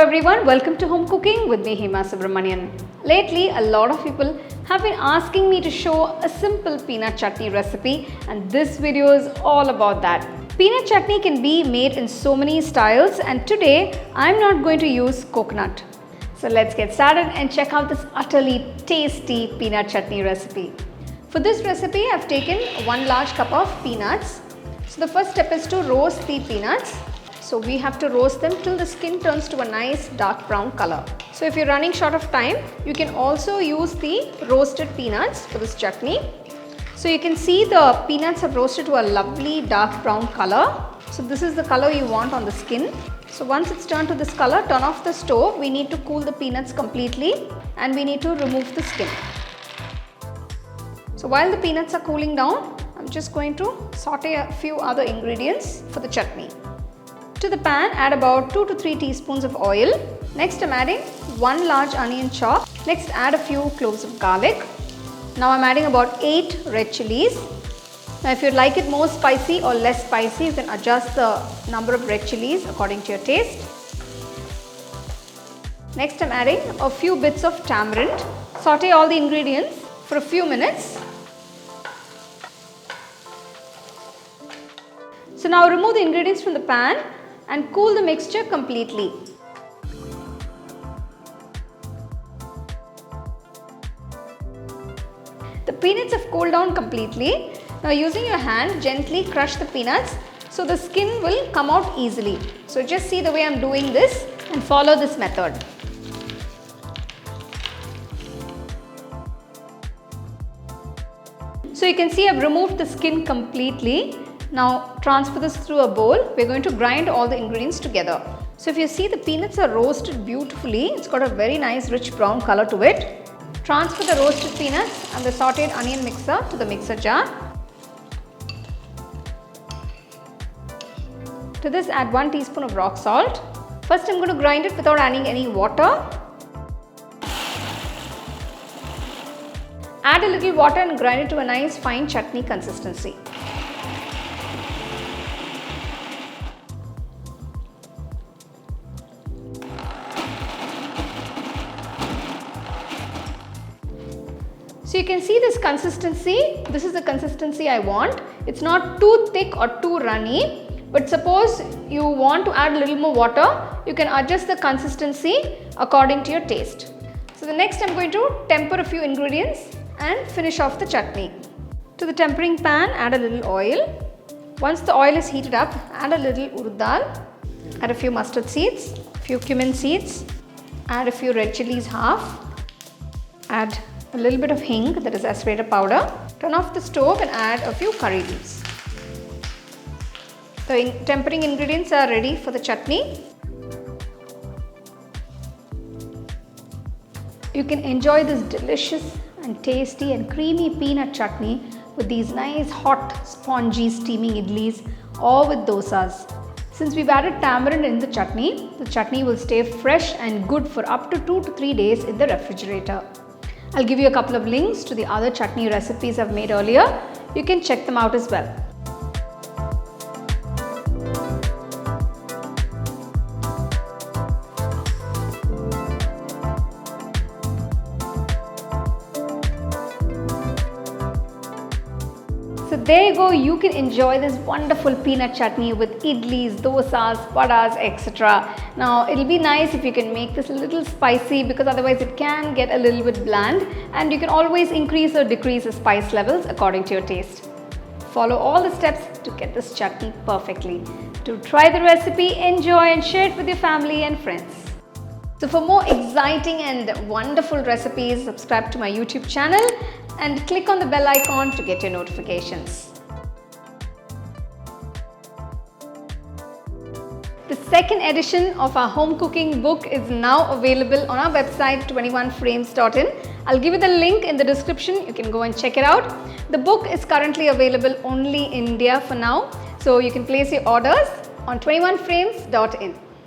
everyone, welcome to Home Cooking with me Hema Subramanian. Lately, a lot of people have been asking me to show a simple peanut chutney recipe, and this video is all about that. Peanut chutney can be made in so many styles, and today I'm not going to use coconut. So let's get started and check out this utterly tasty peanut chutney recipe. For this recipe, I've taken 1 large cup of peanuts. So the first step is to roast the peanuts. So we have to roast them till the skin turns to a nice dark brown color. So if you're running short of time, you can also use the roasted peanuts for this chutney. So you can see the peanuts have roasted to a lovely dark brown color. So this is the color you want on the skin. So once it's turned to this color, turn off the stove. We need to cool the peanuts completely and we need to remove the skin. So while the peanuts are cooling down, I'm just going to saute a few other ingredients for the chutney. To the pan, add about 2 to 3 teaspoons of oil. Next, I'm adding 1 large onion chop. Next, add a few cloves of garlic. Now I'm adding about 8 red chillies. Now if you'd like it more spicy or less spicy, you can adjust the number of red chillies according to your taste. Next, I'm adding a few bits of tamarind. Saute all the ingredients for a few minutes. So now remove the ingredients from the pan and cool the mixture completely. The peanuts have cooled down completely. Now using your hand, gently crush the peanuts so the skin will come out easily. So just see the way I'm doing this and follow this method. So you can see I've removed the skin completely. Now transfer this through a bowl. We're going to grind all the ingredients together. So if you see, the peanuts are roasted beautifully. It's got a very nice rich brown color to it. Transfer the roasted peanuts and the sauteed onion mixer to the mixer jar. To this, add 1 teaspoon of rock salt. First, I'm going to grind it without adding any water. Add a little water and grind it to a nice fine chutney consistency. So you can see this consistency. This is the consistency I want. It's not too thick or too runny. But suppose you want to add a little more water, you can adjust the consistency according to your taste. So the next, I'm going to temper a few ingredients and finish off the chutney. To the tempering pan, add a little oil. Once the oil is heated up, add a little urad dal, add a few mustard seeds, a few cumin seeds, add a few red chillies half, add a little bit of hing, that is asafoetida powder. Turn off the stove and add a few curry leaves. The tempering ingredients are ready for the chutney. You can enjoy this delicious and tasty and creamy peanut chutney with these nice hot spongy steaming idlis or with dosas. Since we've added tamarind in the chutney will stay fresh and good for up to 2 to 3 days in the refrigerator. I'll give you a couple of links to the other chutney recipes I've made earlier. You can check them out as well. So there you go, you can enjoy this wonderful peanut chutney with idlis, dosas, vadas, etc. Now it'll be nice if you can make this a little spicy, because otherwise it can get a little bit bland, and you can always increase or decrease the spice levels according to your taste. Follow all the steps to get this chutney perfectly. To try the recipe, enjoy and share it with your family and friends. So for more exciting and wonderful recipes, subscribe to my YouTube channel and click on the bell icon to get your notifications. The second edition of our home cooking book is now available on our website 21frames.in. I'll give you the link in the description. You can go and check it out. The book is currently available only in India for now, so you can place your orders on 21frames.in.